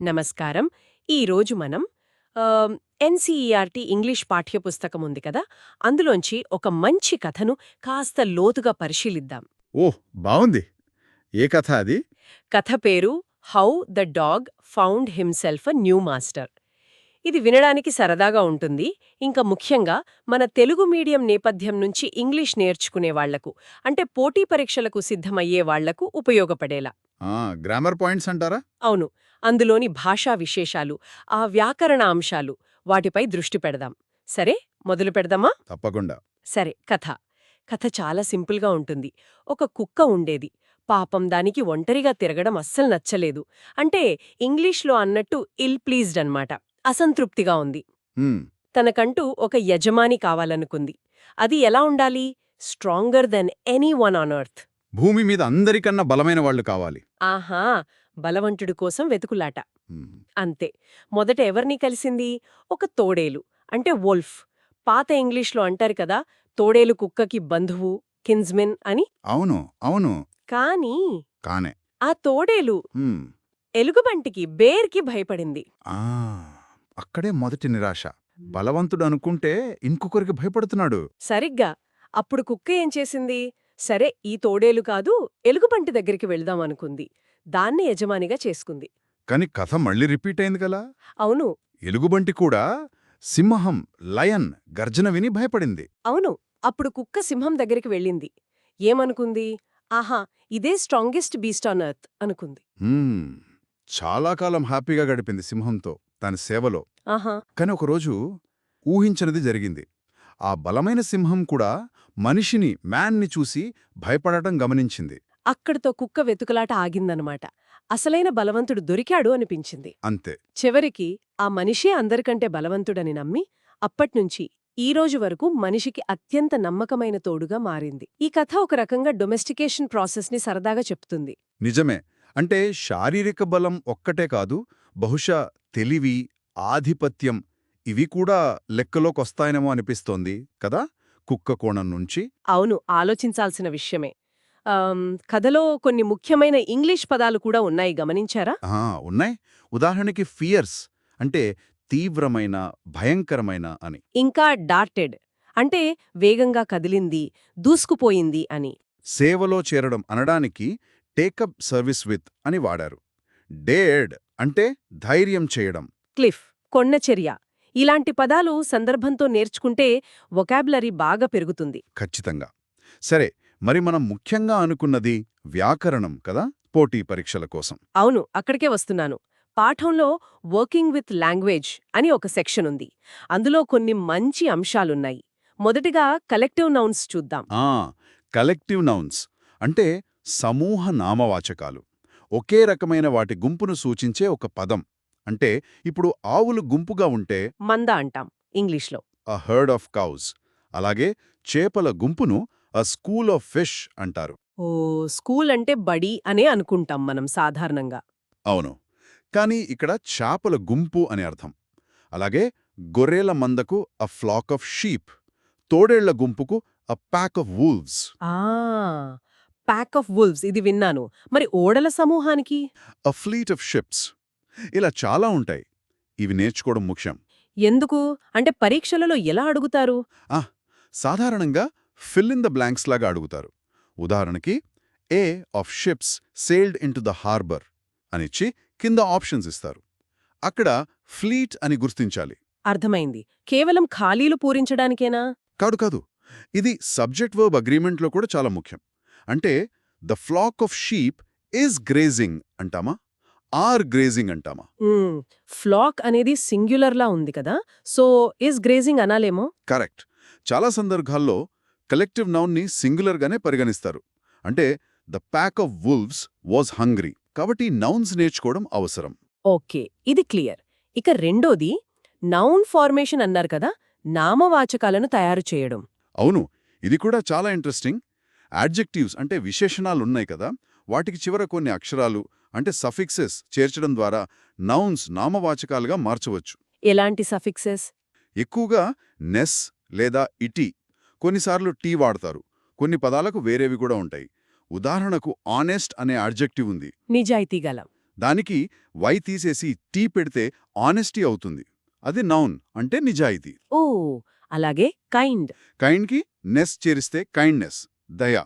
నమస్కారం. ఈరోజు మనం ఎన్సీఈఆర్టీ ఇంగ్లీష్ పాఠ్యపుస్తకం ఉంది కదా, అందులోంచి ఒక మంచి కథను కాస్త లోతుగా పరిశీలిద్దాం. ఓహ్! బావుంది. ఏ కథ అది? కథ పేరు how the dog found himself a new master. ఇది వినడానికి సరదాగా ఉంటుంది. ఇంకా ముఖ్యంగా మన తెలుగు మీడియం నేపథ్యం నుంచి ఇంగ్లీష్ నేర్చుకునే వాళ్లకు, అంటే పోటీ పరీక్షలకు సిద్ధమయ్యే వాళ్లకు ఉపయోగపడేలా. గ్రామర్ పాయింట్స్ అంటారా? అవును. అందులోని భాషా విశేషాలు, ఆ వ్యాకరణ అంశాలు, వాటిపై దృష్టి పెడదాం. సరే, మొదలు పెడదామా? తప్పకుండా. సరే, కథ చాలా సింపుల్గా ఉంటుంది. ఒక కుక్క ఉండేది. పాపం దానికి ఒంటరిగా తిరగడం అస్సలు నచ్చలేదు. అంటే ఇంగ్లీష్లో అన్నట్టు ఇల్ ప్లీజ్డ్ అన్నమాట. అసంతృప్తిగా ఉంది. హ్మ్. తనకంటూ ఒక యజమాని కావాలనుకుంది. అది ఎలా ఉండాలి? Stronger then any one on earth. భూమి మీద అందరికన్నా బలమైన వాళ్ళు కావాలి. ఆహా! బలవంతుడి కోసం వెతుకులాట. హ్మ్. అంతే. మొదట ఎవరిని కలిసింది? ఒక తోడేలు, అంటే వోల్ఫ్. పాత ఇంగ్లీష్లో అంటారు కదా, తోడేలు కుక్కకి బంధువు, కిన్స్మెన్ అని. అవును. అవును. కానీ కానే. ఆ తోడేలు హ్మ్. ఎలుగుబంటికి, బేర్కి భయపడింది. ఆ! అక్కడే మొదటి నిరాశ. బలవంతుడు అనుకుంటే ఇంకొకరికి భయపడుతున్నాడు. సరిగ్గా. అప్పుడు కుక్క ఏం చేసింది? సరే, ఈ తోడేలు కాదు, ఎలుగుబంటి దగ్గరికి వెళ్దాం అనుకుంది. దాన్ని యజమానిగా చేసుకుంది. కాని కథ మళ్ళీ రిపీట్ అయింది గలా? అవును. ఎలుగుబంటి కూడా సింహం, లయన్ గర్జన విని భయపడింది. అవును. అప్పుడు కుక్క సింహం దగ్గరికి వెళ్ళింది. ఏమనుకుంది? ఆహా, ఇదే స్ట్రాంగెస్ట్ బీస్ట్ ఆన్ ఎర్త్ అనుకుంది. హ్మ్. చాలా కాలం హ్యాపీగా గడిపింది సింహంతో తన సేవలో. ఆహా. కాని ఒకరోజు ఊహించనిది జరిగింది. ఆ బలమైన సింహం కూడా మనిషిని, మ్యాన్ని చూసి భయపడటం గమనించింది. అక్కడితో కుక్క వెతుకులాట ఆగిందనమాట. అసలైన బలవంతుడు దొరికాడు అనిపించింది. అంతే. చివరికి ఆ మనిషే అందరికంటే బలవంతుడని నమ్మి అప్పట్నుంచి ఈ రోజు వరకు మనిషికి అత్యంత నమ్మకమైన తోడుగా మారింది. ఈ కథ ఒక రకంగా డొమెస్టికేషన్ ప్రాసెస్ని సరదాగా చెప్తుంది. నిజమే. అంటే శారీరక బలం ఒక్కటే కాదు, బహుశా తెలివి, ఆధిపత్యం ఇవి కూడా లెక్కలోకొస్తాయనేమో అనిపిస్తోంది కదా, కుక్క కోణం నుంచి. అవును, ఆలోచించాల్సిన విషయమే. కథలో కొన్ని ముఖ్యమైన ఇంగ్లీష్ పదాలు కూడా ఉన్నాయి, గమనించారా? ఉన్నాయి. ఉదాహరణకి ఫియర్స్ అంటే తీవ్రమైన, భయంకరమైన అని. ఇంకా డార్టెడ్ అంటే వేగంగా కదిలింది, దూసుకుపోయింది అని. సేవలో చేరడం అనడానికి టేకప్ సర్వీస్ విత్ అని వాడారు. డేర్డ్ అంటే ధైర్యం చేయడం. క్లిఫ్, కొండచర్య, ఇలాంటి పదాలు సందర్భంతో నేర్చుకుంటే వొకాబులరీ బాగా పెరుగుతుంది. ఖచ్చితంగా. సరే, మరి మనం ముఖ్యంగా అనుకున్నది వ్యాకరణం కదా, పోటీ పరీక్షల కోసం. అవును, అక్కడికే వస్తున్నాను. పాఠంలో వర్కింగ్ విత్ లాంగ్వేజ్ అని ఒక సెక్షన్ ఉంది. అందులో కొన్ని మంచి అంశాలున్నాయి. మొదటిగా కలెక్టివ్ నౌన్స్ చూద్దాం. ఆ కలెక్టివ్ నౌన్స్ అంటే సమూహ నామవాచకాలు. ఒకే రకమైన వాటి గుంపును సూచించే ఒక పదం. అంటే ఇప్పుడు ఆవులు గుంపుగా ఉంటే మంద అంటాం ఇంగ్లీష్లో. అ హర్డ్ ఆఫ్ కౌస్. అలాగే చేపల గుంపును అ స్కూల్ ఆఫ్ ఫిష్ అంటారు. ఓ, స్కూల్ అంటే బడి అనే అనుకుంటాం మనం సాధారణంగా. అవును. కానీ ఇక్కడ చేపల గుంపు అని అర్థం. అలాగే గొర్రెల మందకు అ ఫ్లాక్ ఆఫ్ షీప్, తోడేళ్ల గుంపుకు అ ప్యాక్ ఆఫ్ వూల్వ్స్. ఆ, ప్యాక్ ఆఫ్ వుల్వ్స్ ఇది విన్నాను. మరి ఓడల సమూహానికి? A fleet of ships. ఇలా చాలా ఉంటాయి. ఇవి నేర్చుకోవడం ముఖ్యం. ఎందుకు? అంటే పరీక్షలలో ఎలా అడుగుతారు? సాధారణంగా ఫిల్ ఇన్ ద బ్లాంక్స్ లాగా అడుగుతారు. ఉదాహరణకి a of ships sailed into the harbour అనిచ్చి కింద ఆప్షన్స్ ఇస్తారు. అక్కడ ఫ్లీట్ అని గుర్తించాలి. అర్థమైంది. కేవలం ఖాళీలు పూరించడానికేనా? కాదు కాదు. ఇది సబ్జెక్ట్ వర్బ్ అగ్రీమెంట్లో కూడా చాలా ముఖ్యం. అంటే the flock of sheep is grazing అంటామా, ఆర్ గ్రేజింగ్ అంటామా? ఫ్లాక్ అనేది సింగ్యులర్లా ఉంది కదా, సో ఈజ్ గ్రేజింగ్ అనాలేమో. కరెక్ట్. చాలా సందర్భాల్లో కలెక్టివ్ నౌన్ని సింగులర్గానే పరిగణిస్తారు. అంటే the pack of wolves was hungry. కాబట్టి నౌన్స్ నేర్చుకోవడం అవసరం. ఓకే, ఇది క్లియర్. ఇక రెండోది నౌన్ ఫార్మేషన్ అన్నారు కదా, నామవాచకాలను తయారు చేయడం. అవును, ఇది కూడా చాలా ఇంట్రెస్టింగ్. యాడ్జెక్టివ్స్ అంటే విశేషణాలున్నాయి కదా, వాటికి చివర కొన్ని అక్షరాలు అంటే సఫిక్సెస్ చేర్చడం ద్వారా నౌన్స్ నామవాచకాలుగా మార్చవచ్చు. ఎలాంటి సఫిక్సెస్? ఎక్కువగా నెస్ లేదా ఇటి, కొన్నిసార్లు టీ వాడతారు. కొన్ని పదాలకు వేరేవి కూడా ఉంటాయి. ఉదాహరణకు ఆనెస్ట్ అనే యాడ్జెక్టివ్ ఉంది. నిజాయితీగల. దానికి వై తీసేసి టీ పెడితే ఆనెస్టీ అవుతుంది. అది నౌన్ అంటే నిజాయితీ. ఓ అలాగే కైండ్. కైండ్కి నెస్ చేరిస్తే కైండ్నెస్ దయ.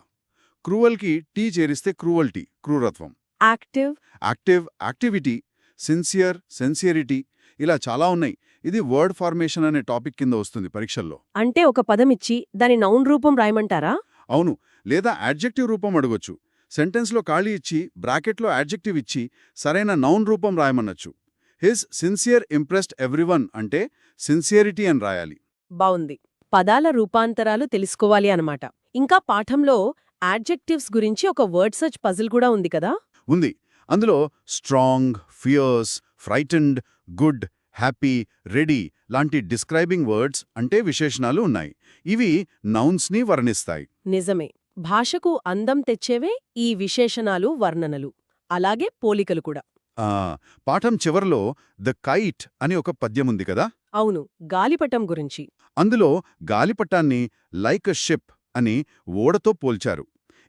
క్రూవల్కి టీ చేరిస్తే క్రూవల్టీ క్రూరత్వం. యాక్టివ్. Active activity. సిన్సియర్ సెన్సియరిటీ. ఇలా చాలా ఉన్నాయి. ఇది వర్డ్ ఫార్మేషన్ అనే టాపిక్ కింద వస్తుంది పరీక్షల్లో. అంటే ఒక పదమిచ్చి దాని నౌన్ రూపం రాయమంటారా? అవును, లేదా యాడ్జెక్టివ్ రూపం అడగొచ్చు. సెంటెన్స్లో ఖాళీ ఇచ్చి బ్రాకెట్లో యాడ్జెక్టివ్ ఇచ్చి సరైన నౌన్ రూపం రాయమనొచ్చు. హిస్ సిన్సియర్ ఇంప్రెస్డ్ ఎవ్రీవన్ అంటే సిన్సియరిటీ అని రాయాలి. బావుంది. పదాల రూపాంతరాలు తెలుసుకోవాలి అనమాట. ఇంకా పాఠంలో యాడ్జెక్టివ్స్ గురించి ఒక వర్డ్ సర్చ్ పజిల్ కూడా ఉంది కదా? ఉంది. అందులో strong, fierce, frightened, good, happy, ready లాంటి డిస్క్రైబింగ్ వర్డ్స్ అంటే విశేషణాలు ఉన్నాయి. ఇవి నౌన్స్ని వర్ణిస్తాయి. నిజమే. భాషకు అందం తెచ్చేవే ఈ విశేషణాలు, వర్ణనలు. అలాగే పోలికలు కూడా. ఆ, పాఠం చివర్లో ద కైట్ అని ఒక పద్యముంది కదా. అవును, గాలిపటం గురించి. అందులో గాలిపటాన్ని లైక్ ఎ షిప్ అని ఓడతో పోల్చారు.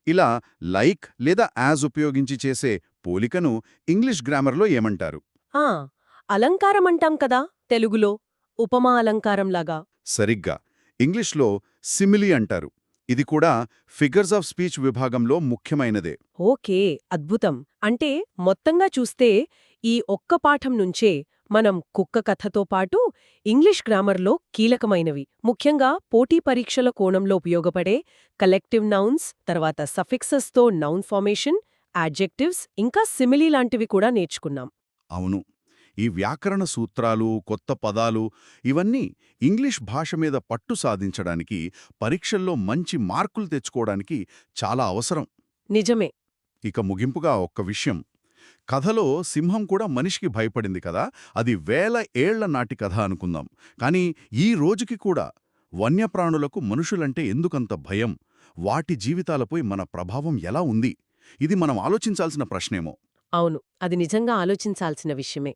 ఇలా లైక్ లేదా యాజ్ ఉపయోగించి చేసే పోలికను ఇంగ్లీష్ గ్రామర్లో ఏమంటారు? ఆ అలంకారమంటాం కదా తెలుగులో, ఉపమా అలంకారంలాగా. సరిగ్గా. ఇంగ్లీష్లో సిమిలీ అంటారు. ఇది కూడా ఫిగర్స్ ఆఫ్ స్పీచ్ విభాగంలో ముఖ్యమైనదే. ఓకే, అద్భుతం. అంటే మొత్తంగా చూస్తే ఈ ఒక్క పాఠం నుంచే మనం కుక్క కథతో పాటు ఇంగ్లీష్ గ్రామర్లో కీలకమైనవి, ముఖ్యంగా పోటీ పరీక్షల కోణంలో ఉపయోగపడే కలెక్టివ్ నౌన్స్, తర్వాత సఫిక్సెస్తో నౌన్ ఫార్మేషన్, యాడ్జెక్టివ్స్, ఇంకా సిమిలీ లాంటివి కూడా నేర్చుకున్నాం. అవును, ఈ వ్యాకరణ సూత్రాలు, కొత్త పదాలు ఇవన్నీ ఇంగ్లీష్ భాష మీద పట్టు సాధించడానికి, పరీక్షల్లో మంచి మార్కులు తెచ్చుకోవడానికి చాలా అవసరం. నిజమే. ఇక ముగింపుగా ఒక్క విషయం. కథలో సింహం కూడా మనిషికి భయపడింది కదా. అది వేల ఏళ్ల నాటి కథ అనుకుందాం. కానీ ఈ రోజుకి కూడా వన్యప్రాణులకు మనుషులంటే ఎందుకంత భయం? వాటి జీవితాలపై మన ప్రభావం ఎలా ఉంది? ఇది మనం ఆలోచించాల్సిన ప్రశ్నేమో. అవును, అది నిజంగా ఆలోచించాల్సిన విషయమే.